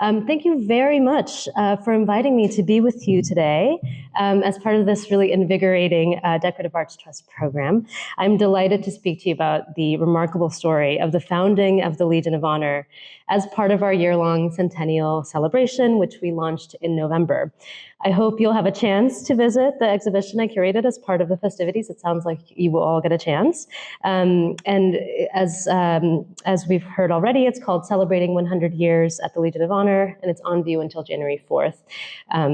Thank you very much for inviting me to be with you today as part of this really invigorating Decorative Arts Trust program. I'm delighted to speak to you about the remarkable story of the founding of the Legion of Honor as part of our year-long centennial celebration, which we launched in November. I hope you'll have a chance to visit the exhibition I curated as part of the festivities. It sounds like you will all get a chance. And as we've heard already, it's called Celebrating 100 Years at the Legion of Honor, and it's on view until January 4th.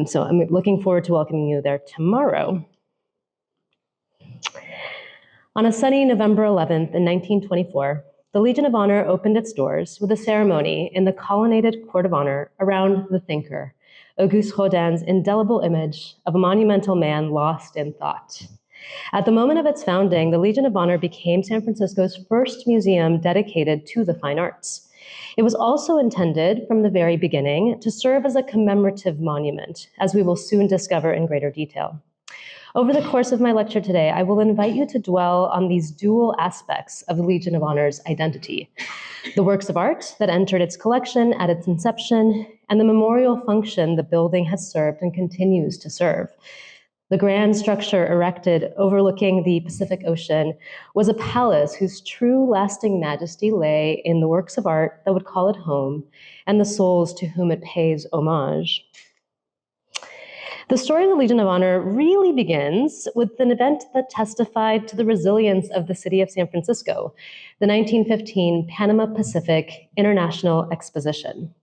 So I'm looking forward to welcoming you there tomorrow. On a sunny November 11th in 1924, the Legion of Honor opened its doors with a ceremony in the colonnaded Court of Honor around the thinker, Auguste Rodin's indelible image of a monumental man lost in thought. At the moment of its founding, the Legion of Honor became San Francisco's first museum dedicated to the fine arts. It was also intended from the very beginning to serve as a commemorative monument, as we will soon discover in greater detail. Over the course of my lecture today, I will invite you to dwell on these dual aspects of the Legion of Honor's identity: the works of art that entered its collection at its inception, and the memorial function the building has served and continues to serve. The grand structure erected overlooking the Pacific Ocean was a palace whose true lasting majesty lay in the works of art that would call it home and the souls to whom it pays homage. The story of the Legion of Honor really begins with an event that testified to the resilience of the city of San Francisco, the 1915 Panama Pacific International Exposition.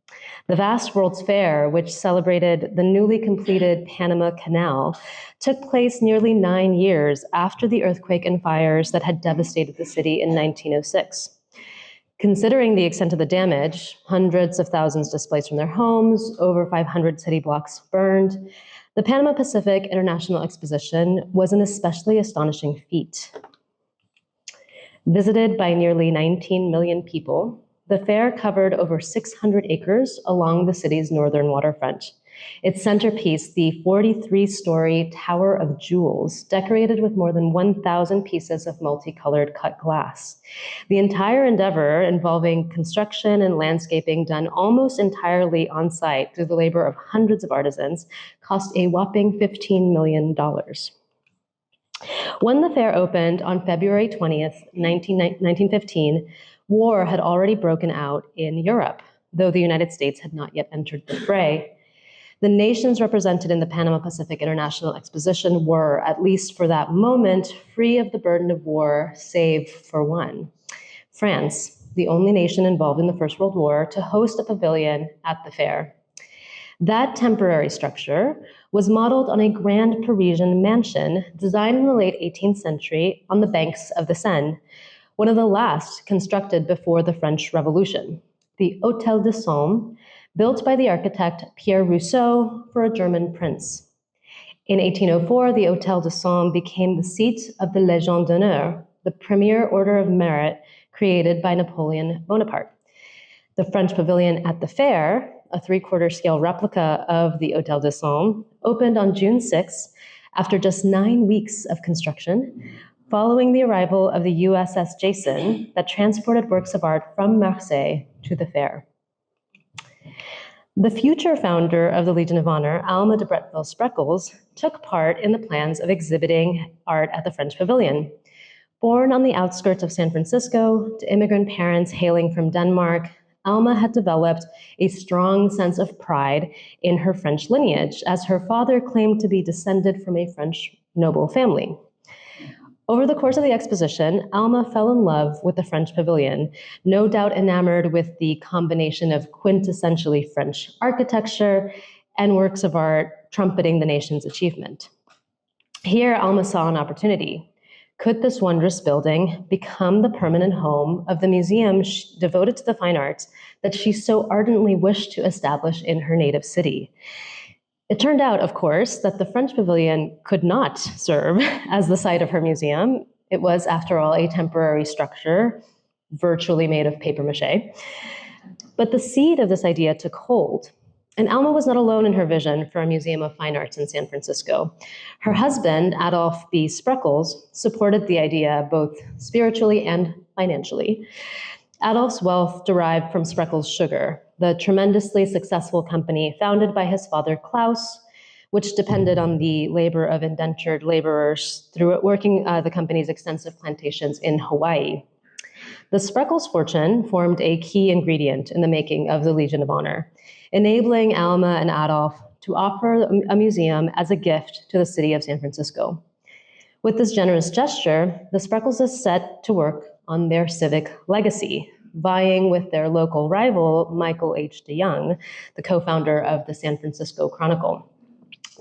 The vast World's Fair, which celebrated the newly completed Panama Canal, took place nearly 9 years after the earthquake and fires that had devastated the city in 1906. Considering the extent of the damage, hundreds of thousands displaced from their homes, over 500 city blocks burned, the Panama Pacific International Exposition was an especially astonishing feat. Visited by nearly 19 million people, the fair covered over 600 acres along the city's northern waterfront. Its centerpiece, the 43-story Tower of Jewels, decorated with more than 1,000 pieces of multicolored cut glass. The entire endeavor, involving construction and landscaping done almost entirely on site through the labor of hundreds of artisans, cost a whopping $15 million. When the fair opened on February 20th, 1915, war had already broken out in Europe, though the United States had not yet entered the fray. The nations represented in the Panama Pacific International Exposition were, at least for that moment, free of the burden of war, save for one: France, the only nation involved in the First World War to host a pavilion at the fair. That temporary structure was modeled on a grand Parisian mansion designed in the late 18th century on the banks of the Seine, one of the last constructed before the French Revolution, the Hôtel de Somme, built by the architect Pierre Rousseau for a German prince. In 1804, the Hôtel de Somme became the seat of the Légion d'honneur, the premier order of merit created by Napoleon Bonaparte. The French pavilion at the fair, a 3/4 scale replica of the Hôtel de Somme, opened on June 6 after just 9 weeks of construction, following the arrival of the USS Jason that transported works of art from Marseille to the fair. The future founder of the Legion of Honor, Alma de Bretteville-Spreckels, took part in the plans of exhibiting art at the French Pavilion. Born on the outskirts of San Francisco to immigrant parents hailing from Denmark, Alma had developed a strong sense of pride in her French lineage, as her father claimed to be descended from a French noble family. Over the course of the exposition, Alma fell in love with the French Pavilion, no doubt enamored with the combination of quintessentially French architecture and works of art trumpeting the nation's achievement. Here, Alma saw an opportunity. Could this wondrous building become the permanent home of the museum devoted to the fine arts that she so ardently wished to establish in her native city? It turned out, of course, that the French Pavilion could not serve as the site of her museum. It was, after all, a temporary structure, virtually made of papier-mâché. But the seed of this idea took hold, and Alma was not alone in her vision for a museum of fine arts in San Francisco. Her husband, Adolphe B. Spreckels, supported the idea both spiritually and financially. Adolf's wealth derived from Spreckels Sugar, the tremendously successful company founded by his father Klaus, which depended on the labor of indentured laborers through working the company's extensive plantations in Hawaii. The Spreckels fortune formed a key ingredient in the making of the Legion of Honor, enabling Alma and Adolf to offer a museum as a gift to the city of San Francisco. With this generous gesture, the Spreckels set to work on their civic legacy, vying with their local rival, Michael H. DeYoung, the co-founder of the San Francisco Chronicle.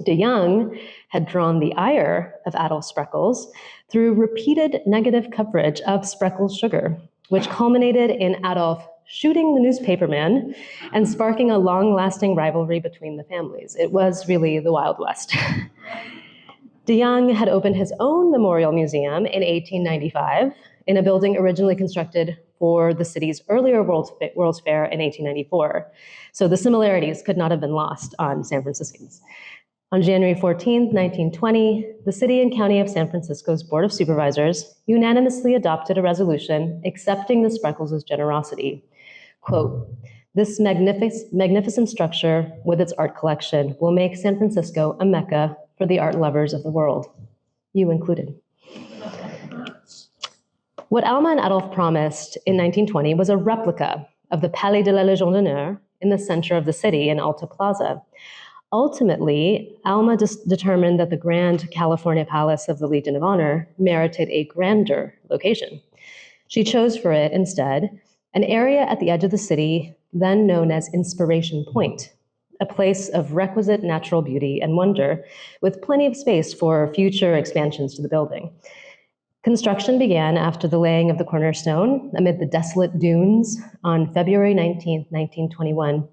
DeYoung had drawn the ire of Adolf Spreckels through repeated negative coverage of Spreckels Sugar, which culminated in Adolf shooting the newspaperman and sparking a long-lasting rivalry between the families. It was really the Wild West. DeYoung had opened his own memorial museum in 1895 in a building originally constructed for the city's earlier World's Fair in 1894. So the similarities could not have been lost on San Franciscans. On January 14, 1920, the City and County of San Francisco's Board of Supervisors unanimously adopted a resolution accepting the Spreckels' generosity. Quote, "This magnificent structure with its art collection will make San Francisco a mecca for the art lovers of the world, you included." What Alma and Adolf promised in 1920 was a replica of the Palais de la Légion d'honneur in the center of the city in Alta Plaza. Ultimately, Alma determined that the Grand California Palace of the Legion of Honor merited a grander location. She chose for it, instead, an area at the edge of the city then known as Inspiration Point, a place of requisite natural beauty and wonder, with plenty of space for future expansions to the building. Construction began after the laying of the cornerstone amid the desolate dunes on February 19, 1921,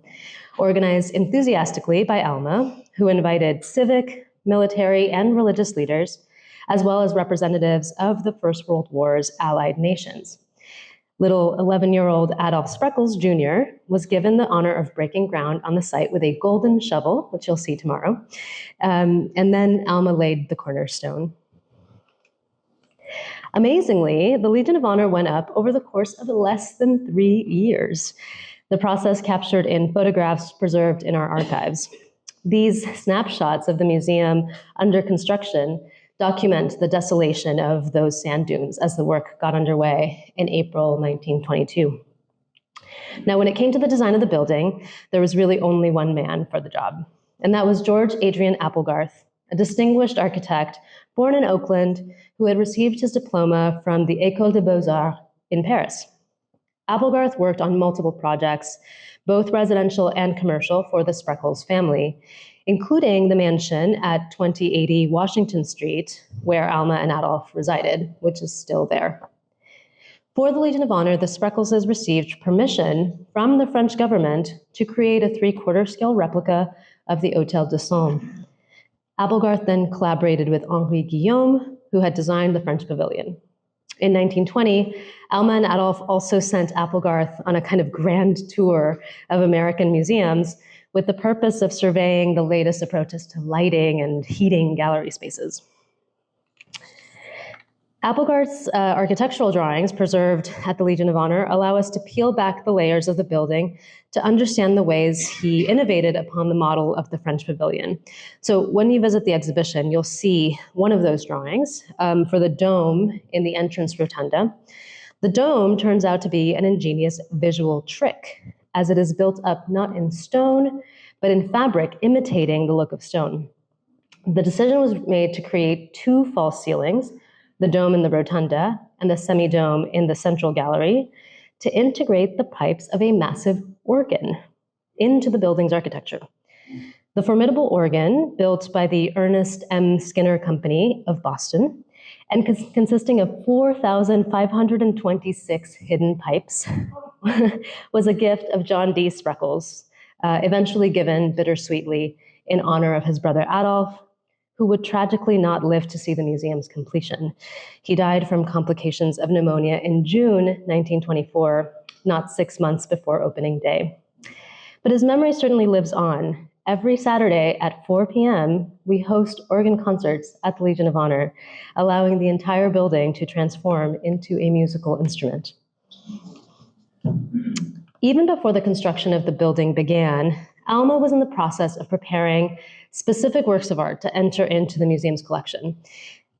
organized enthusiastically by Alma, who invited civic, military, and religious leaders, as well as representatives of the First World War's allied nations. Little 11-year-old Adolf Spreckels Jr. was given the honor of breaking ground on the site with a golden shovel, which you'll see tomorrow, and then Alma laid the cornerstone. Amazingly, the Legion of Honor went up over the course of less than 3 years. The process captured in photographs preserved in our archives. These snapshots of the museum under construction document the desolation of those sand dunes as the work got underway in April 1922. Now, when it came to the design of the building, there was really only one man for the job, and that was George Adrian Applegarth, a distinguished architect born in Oakland who had received his diploma from the École des Beaux-Arts in Paris. Applegarth worked on multiple projects, both residential and commercial, for the Spreckels family, including the mansion at 2080 Washington Street, where Alma and Adolf resided, which is still there. For the Legion of Honor, the Spreckels received permission from the French government to create a 3/4 scale replica of the Hôtel de Saint. Applegarth then collaborated with Henri Guillaume, who had designed the French pavilion. In 1920, Alma and Adolf also sent Applegarth on a kind of grand tour of American museums with the purpose of surveying the latest approaches to lighting and heating gallery spaces. Applegarth's architectural drawings preserved at the Legion of Honor allow us to peel back the layers of the building to understand the ways he innovated upon the model of the French pavilion. So when you visit the exhibition, you'll see one of those drawings for the dome in the entrance rotunda. The dome turns out to be an ingenious visual trick, as it is built up not in stone, but in fabric imitating the look of stone. The decision was made to create 2 false ceilings, the dome in the rotunda and the semi-dome in the central gallery, to integrate the pipes of a massive organ into the building's architecture. The formidable organ, built by the Ernest M. Skinner Company of Boston, and consisting of 4,526 hidden pipes, was a gift of John D. Spreckels, eventually given bittersweetly in honor of his brother Adolf, who would tragically not live to see the museum's completion. He died from complications of pneumonia in June 1924, not 6 months before opening day. But his memory certainly lives on. Every Saturday at 4 p.m., we host organ concerts at the Legion of Honor, allowing the entire building to transform into a musical instrument. Even before the construction of the building began, Alma was in the process of preparing specific works of art to enter into the museum's collection.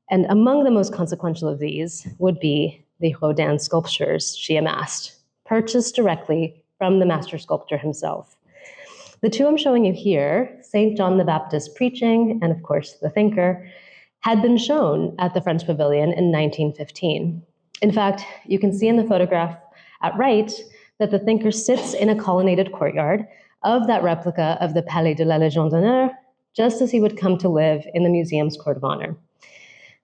And among the most consequential of these would be the Rodin sculptures she amassed, purchased directly from the master sculptor himself. The two I'm showing you here, St. John the Baptist preaching, and of course the thinker, had been shown at the French Pavilion in 1915. In fact, you can see in the photograph at right that the thinker sits in a colonnaded courtyard of that replica of the Palais de la Légion d'honneur, just as he would come to live in the museum's court of honor.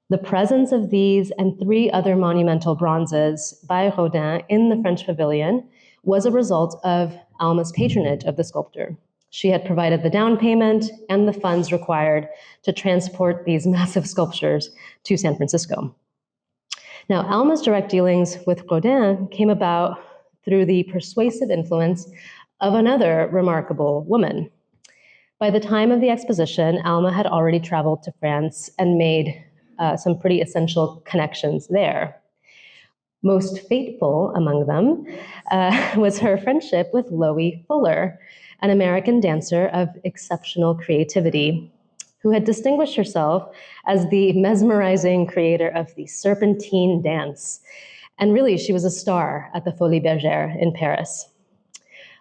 The presence of these and 3 other monumental bronzes by Rodin in the French Pavilion was a result of Alma's patronage of the sculptor. She had provided the down payment and the funds required to transport these massive sculptures to San Francisco. Now, Alma's direct dealings with Rodin came about through the persuasive influence of another remarkable woman. By the time of the exposition, Alma had already traveled to France and made some pretty essential connections there. Most fateful among them was her friendship with Loie Fuller, an American dancer of exceptional creativity, who had distinguished herself as the mesmerizing creator of the serpentine dance. And really, she was a star at the Folies Bergère in Paris.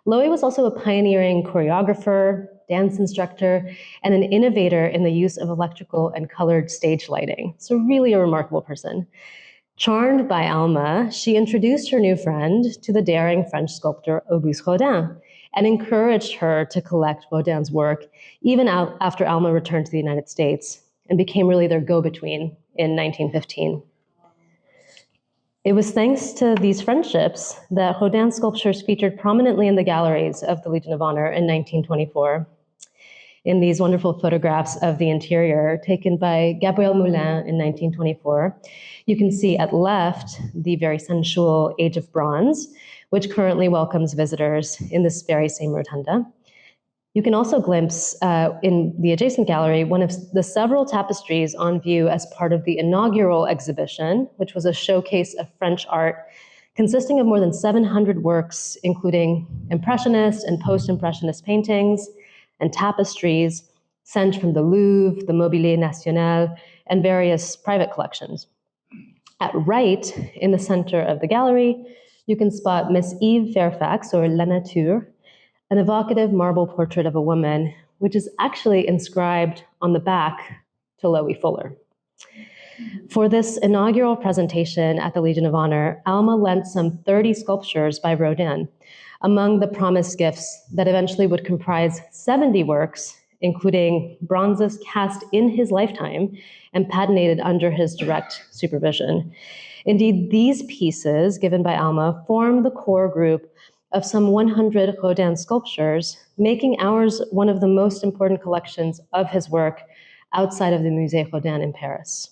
Loie was also a pioneering choreographer, dance instructor, and an innovator in the use of electrical and colored stage lighting. So really a remarkable person. Charmed by Alma, she introduced her new friend to the daring French sculptor Auguste Rodin and encouraged her to collect Rodin's work even after Alma returned to the United States and became really their go-between in 1915. It was thanks to these friendships that Rodin's sculptures featured prominently in the galleries of the Legion of Honor in 1924. In these wonderful photographs of the interior taken by Gabriel Moulin in 1924, you can see at left the very sensual Age of Bronze, which currently welcomes visitors in this very same rotunda. You can also glimpse in the adjacent gallery one of the several tapestries on view as part of the inaugural exhibition, which was a showcase of French art consisting of more than 700 works, including Impressionist and post-Impressionist paintings and tapestries sent from the Louvre, the Mobilier National, and various private collections. At right, in the center of the gallery, you can spot Miss Eve Fairfax, or La Nature, an evocative marble portrait of a woman, which is actually inscribed on the back to Loie Fuller. For this inaugural presentation at the Legion of Honor, Alma lent some 30 sculptures by Rodin, among the promised gifts that eventually would comprise 70 works, including bronzes cast in his lifetime and patinated under his direct supervision. Indeed, these pieces given by Alma form the core group of some 100 Rodin sculptures, making ours one of the most important collections of his work outside of the Musée Rodin in Paris.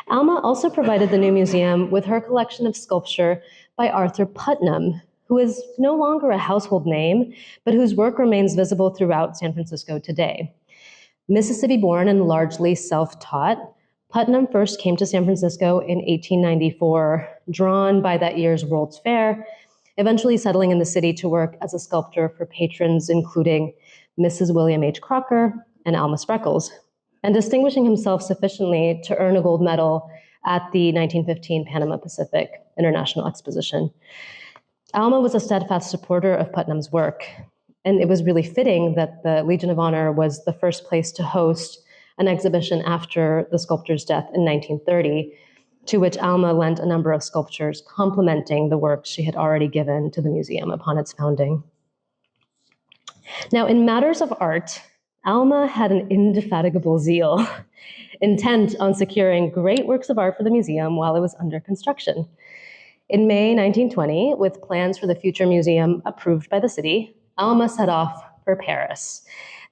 Alma also provided the new museum with her collection of sculpture by Arthur Putnam, who is no longer a household name, but whose work remains visible throughout San Francisco today. Mississippi-born and largely self-taught, Putnam first came to San Francisco in 1894, drawn by that year's World's Fair, eventually settling in the city to work as a sculptor for patrons including Mrs. William H. Crocker and Alma Spreckels, and distinguishing himself sufficiently to earn a gold medal at the 1915 Panama Pacific International Exposition. Alma was a steadfast supporter of Putnam's work, and it was really fitting that the Legion of Honor was the first place to host an exhibition after the sculptor's death in 1930, to which Alma lent a number of sculptures complementing the work she had already given to the museum upon its founding. Now, in matters of art, Alma had an indefatigable zeal, intent on securing great works of art for the museum while it was under construction. In May 1920, with plans for the future museum approved by the city, Alma set off for Paris,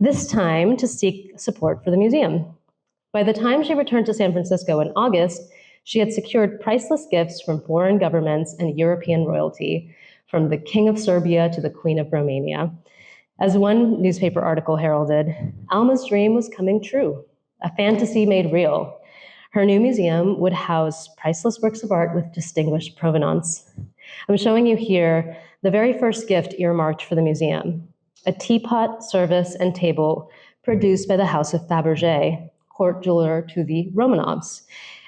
this time to seek support for the museum. By the time she returned to San Francisco in August, she had secured priceless gifts from foreign governments and European royalty, from the King of Serbia to the Queen of Romania. As one newspaper article heralded, Alma's dream was coming true, a fantasy made real. Her new museum would house priceless works of art with distinguished provenance. I'm showing you here the very first gift earmarked for the museum, a teapot, service, and table produced by the House of Fabergé, court jeweler to the Romanovs,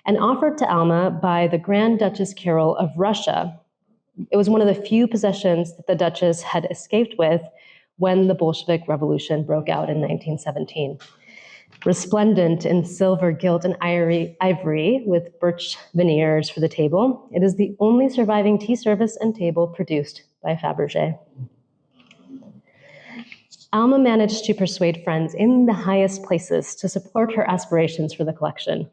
and offered to Alma by the Grand Duchess Kirill of Russia. It was one of the few possessions that the Duchess had escaped with when the Bolshevik Revolution broke out in 1917. Resplendent in silver, gilt, and ivory with birch veneers for the table, it is the only surviving tea service and table produced by Fabergé. Alma managed to persuade friends in the highest places to support her aspirations for the collection.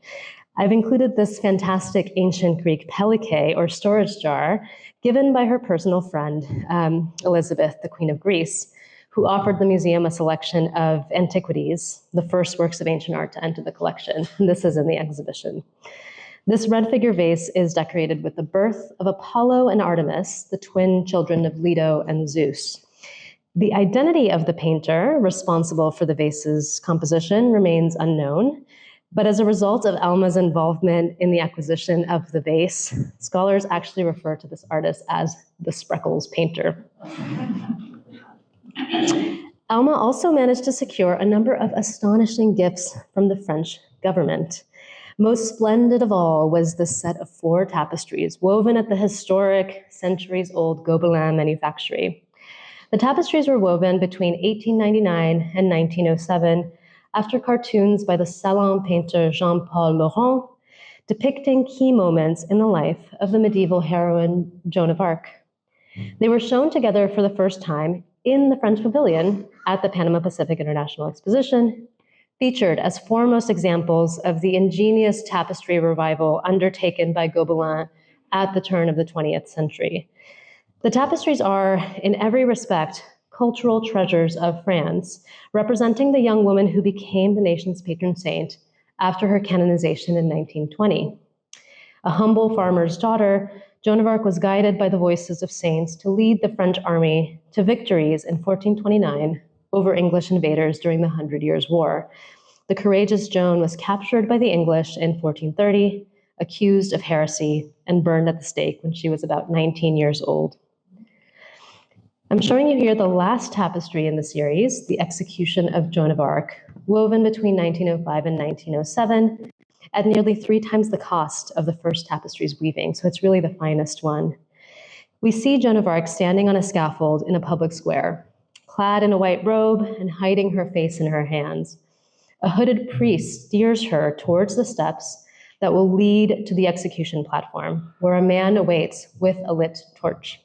I've included this fantastic ancient Greek pelike, or storage jar, given by her personal friend, Elizabeth, the Queen of Greece, who offered the museum a selection of antiquities, the first works of ancient art to enter the collection. And this is in the exhibition. This red figure vase is decorated with the birth of Apollo and Artemis, the twin children of Leto and Zeus. The identity of the painter responsible for the vase's composition remains unknown, but as a result of Alma's involvement in the acquisition of the vase, scholars actually refer to this artist as the Spreckles painter. Alma also managed to secure a number of astonishing gifts from the French government. Most splendid of all was the set of 4 tapestries woven at the historic, centuries-old Gobelin manufactory. The tapestries were woven between 1899 and 1907 after cartoons by the Salon painter Jean-Paul Laurent, depicting key moments in the life of the medieval heroine Joan of Arc. They were shown together for the first time in the French Pavilion at the Panama Pacific International Exposition, featured as foremost examples of the ingenious tapestry revival undertaken by Gobelin at the turn of the 20th century. The tapestries are, in every respect, cultural treasures of France, representing the young woman who became the nation's patron saint after her canonization in 1920. A humble farmer's daughter, Joan of Arc was guided by the voices of saints to lead the French army to victories in 1429 over English invaders during the Hundred Years' War. The courageous Joan was captured by the English in 1430, accused of heresy, and burned at the stake when she was about 19 years old. I'm showing you here the last tapestry in the series, The Execution of Joan of Arc, woven between 1905 and 1907, at nearly 3 times the cost of the first tapestry's weaving, so it's really the finest one. We see Joan of Arc standing on a scaffold in a public square, clad in a white robe and hiding her face in her hands. A hooded priest steers her towards the steps that will lead to the execution platform, where a man awaits with a lit torch.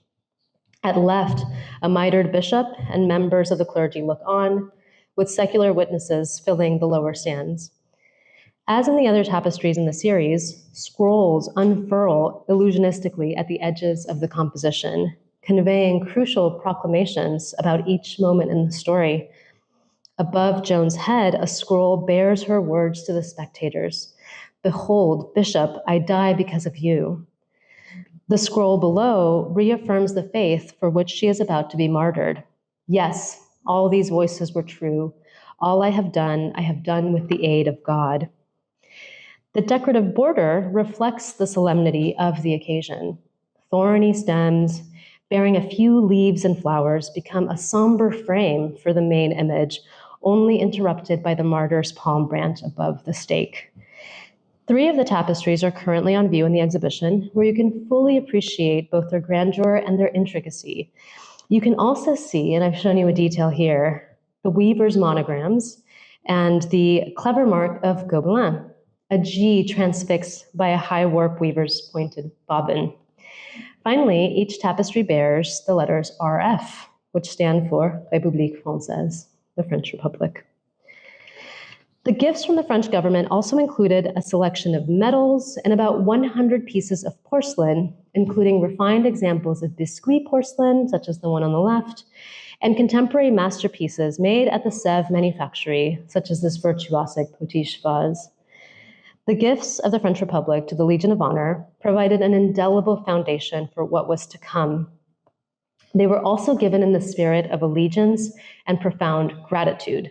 At left, a mitred bishop and members of the clergy look on, with secular witnesses filling the lower stands. As in the other tapestries in the series, scrolls unfurl illusionistically at the edges of the composition, conveying crucial proclamations about each moment in the story. Above Joan's head, a scroll bears her words to the spectators. "Behold, Bishop, I die because of you." The scroll below reaffirms the faith for which she is about to be martyred. Yes, all these voices were true. All I have done with the aid of God. The decorative border reflects the solemnity of the occasion. Thorny stems, bearing a few leaves and flowers, become a somber frame for the main image, only interrupted by the martyr's palm branch above the stake. 3 of the tapestries are currently on view in the exhibition, where you can fully appreciate both their grandeur and their intricacy. You can also see, and I've shown you a detail here, the weaver's monograms and the clever mark of Gobelin, a G transfixed by a high warp weaver's pointed bobbin. Finally, each tapestry bears the letters RF, which stand for République Française, the French Republic. The gifts from the French government also included a selection of medals and about 100 pieces of porcelain, including refined examples of biscuit porcelain, such as the one on the left, and contemporary masterpieces made at the Sèvres manufactory, such as this virtuosic potiche vase. The gifts of the French Republic to the Legion of Honor provided an indelible foundation for what was to come. They were also given in the spirit of allegiance and profound gratitude.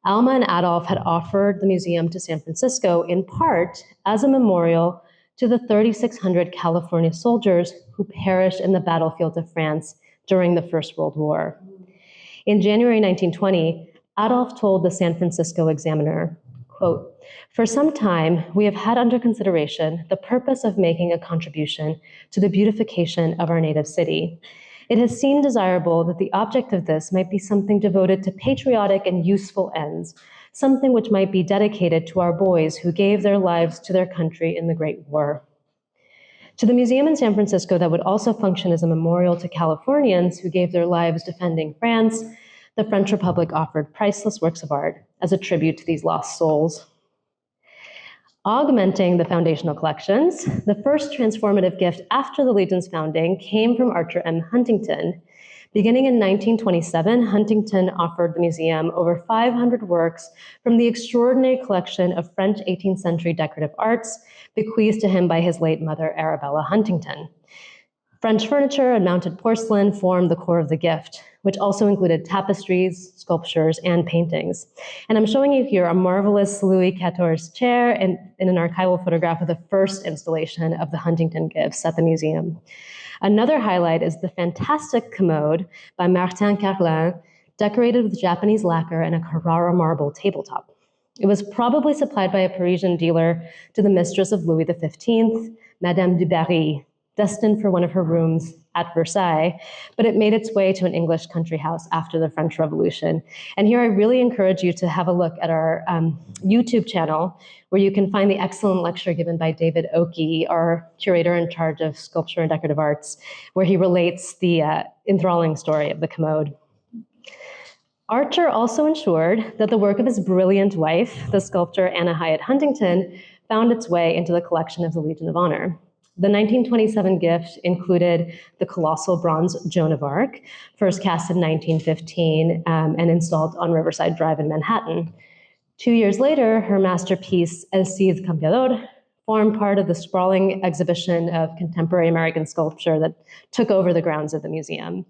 Alma and Adolf had offered the museum to San Francisco in part as a memorial to the 3,600 California soldiers who perished in the battlefields of France during the First World War. In January 1920, Adolf told the San Francisco Examiner, quote, "For some time, we have had under consideration the purpose of making a contribution to the beautification of our native city. It has seemed desirable that the object of this might be something devoted to patriotic and useful ends, something which might be dedicated to our boys who gave their lives to their country in the Great War." To the museum in San Francisco that would also function as a memorial to Californians who gave their lives defending France, the French Republic offered priceless works of art as a tribute to these lost souls. Augmenting the foundational collections, the first transformative gift after the Legion's founding came from Archer M. Huntington. Beginning in 1927, Huntington offered the museum over 500 works from the extraordinary collection of French 18th century decorative arts bequeathed to him by his late mother, Arabella Huntington. French furniture and mounted porcelain formed the core of the gift, which also included tapestries, sculptures, and paintings. And I'm showing you here a marvelous Louis XIV chair and an archival photograph of the first installation of the Huntington gifts at the museum. Another highlight is the fantastic commode by Martin Carlin, decorated with Japanese lacquer and a Carrara marble tabletop. It was probably supplied by a Parisian dealer to the mistress of Louis XV, Madame du Barry, destined for one of her rooms at Versailles, but it made its way to an English country house after the French Revolution. And here I really encourage you to have a look at our YouTube channel, where you can find the excellent lecture given by David Oakey, our curator in charge of sculpture and decorative arts, where he relates the enthralling story of the commode. Archer also ensured that the work of his brilliant wife, the sculptor Anna Hyatt Huntington, found its way into the collection of the Legion of Honor. The 1927 gift included the colossal bronze Joan of Arc, first cast in 1915 and installed on Riverside Drive in Manhattan. 2 years later, her masterpiece, El Cid Campeador, formed part of the sprawling exhibition of contemporary American sculpture that took over the grounds of the museum.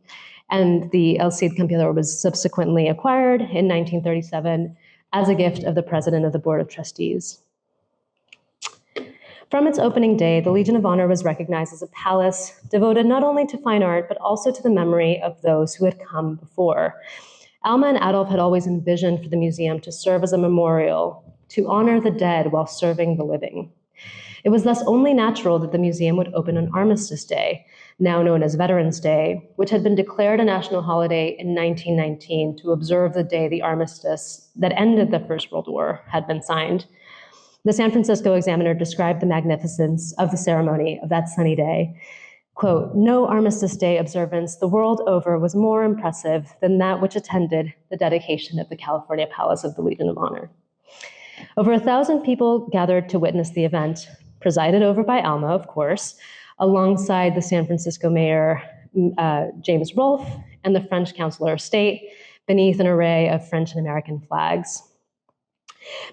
And the El Cid Campeador was subsequently acquired in 1937 as a gift of the president of the Board of Trustees. From its opening day, the Legion of Honor was recognized as a palace devoted not only to fine art, but also to the memory of those who had come before. Alma and Adolf had always envisioned for the museum to serve as a memorial, to honor the dead while serving the living. It was thus only natural that the museum would open on Armistice Day, now known as Veterans Day, which had been declared a national holiday in 1919 to observe the day the armistice that ended the First World War had been signed. The San Francisco Examiner described the magnificence of the ceremony of that sunny day. Quote, "No Armistice Day observance the world over was more impressive than that which attended the dedication of the California Palace of the Legion of Honor." Over 1,000 people gathered to witness the event, presided over by Alma, of course, alongside the San Francisco Mayor, James Rolfe, and the French Chancellor of State, beneath an array of French and American flags.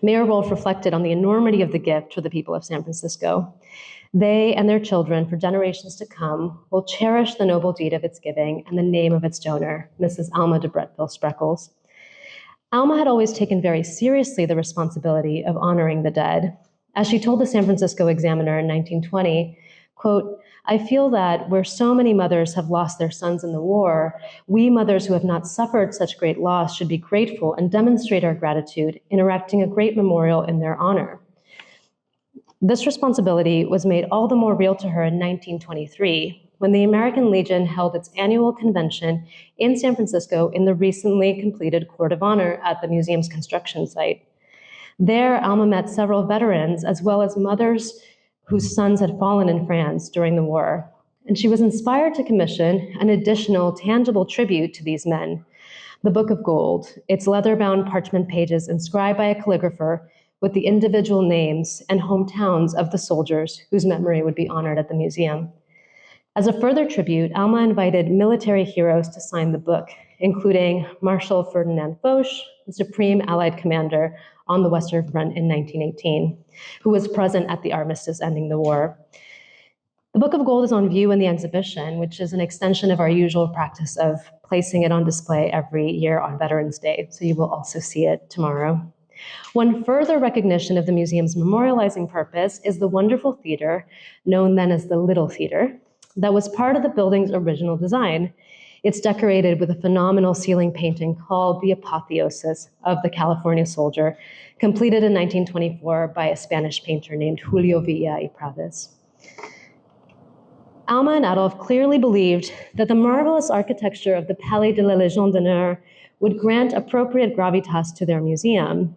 Mayor Rolfe reflected on the enormity of the gift for the people of San Francisco. They and their children, for generations to come, will cherish the noble deed of its giving and the name of its donor, Mrs. Alma de Bretteville-Spreckels. Alma had always taken very seriously the responsibility of honoring the dead. As she told the San Francisco Examiner in 1920, quote, "I feel that where so many mothers have lost their sons in the war, we mothers who have not suffered such great loss should be grateful and demonstrate our gratitude in erecting a great memorial in their honor." This responsibility was made all the more real to her in 1923, when the American Legion held its annual convention in San Francisco in the recently completed Court of Honor at the museum's construction site. There, Alma met several veterans, as well as mothers whose sons had fallen in France during the war. And she was inspired to commission an additional tangible tribute to these men, the Book of Gold, its leather-bound parchment pages inscribed by a calligrapher with the individual names and hometowns of the soldiers whose memory would be honored at the museum. As a further tribute, Alma invited military heroes to sign the book, including Marshal Ferdinand Foch, the Supreme Allied Commander on the Western Front in 1918, who was present at the armistice ending the war. The Book of Gold is on view in the exhibition, which is an extension of our usual practice of placing it on display every year on Veterans Day, so you will also see it tomorrow. One further recognition of the museum's memorializing purpose is the wonderful theater, known then as the Little Theater, that was part of the building's original design. It's decorated with a phenomenal ceiling painting called The Apotheosis of the California Soldier, completed in 1924 by a Spanish painter named Julio Villa y Praves. Alma and Adolf clearly believed that the marvelous architecture of the Palais de la Légion d'honneur would grant appropriate gravitas to their museum.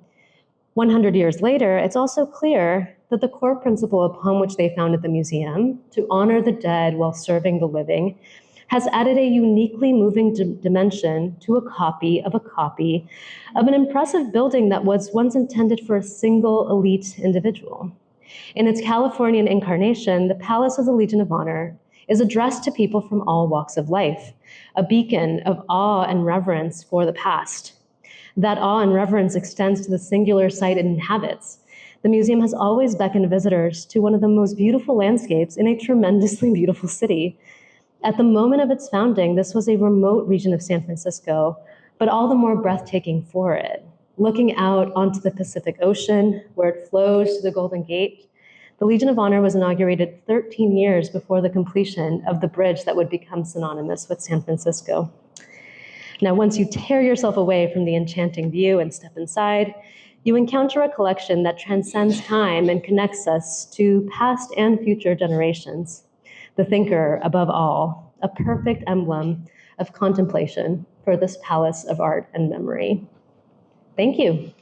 100 years later, it's also clear that the core principle upon which they founded the museum, to honor the dead while serving the living, has added a uniquely moving dimension to a copy of an impressive building that was once intended for a single elite individual. In its Californian incarnation, the Palace of the Legion of Honor is addressed to people from all walks of life, a beacon of awe and reverence for the past. That awe and reverence extends to the singular site it inhabits. The museum has always beckoned visitors to one of the most beautiful landscapes in a tremendously beautiful city. At the moment of its founding, this was a remote region of San Francisco, but all the more breathtaking for it. Looking out onto the Pacific Ocean, where it flows to the Golden Gate, the Legion of Honor was inaugurated 13 years before the completion of the bridge that would become synonymous with San Francisco. Now, once you tear yourself away from the enchanting view and step inside, you encounter a collection that transcends time and connects us to past and future generations. The thinker, above all, a perfect emblem of contemplation for this palace of art and memory. Thank you.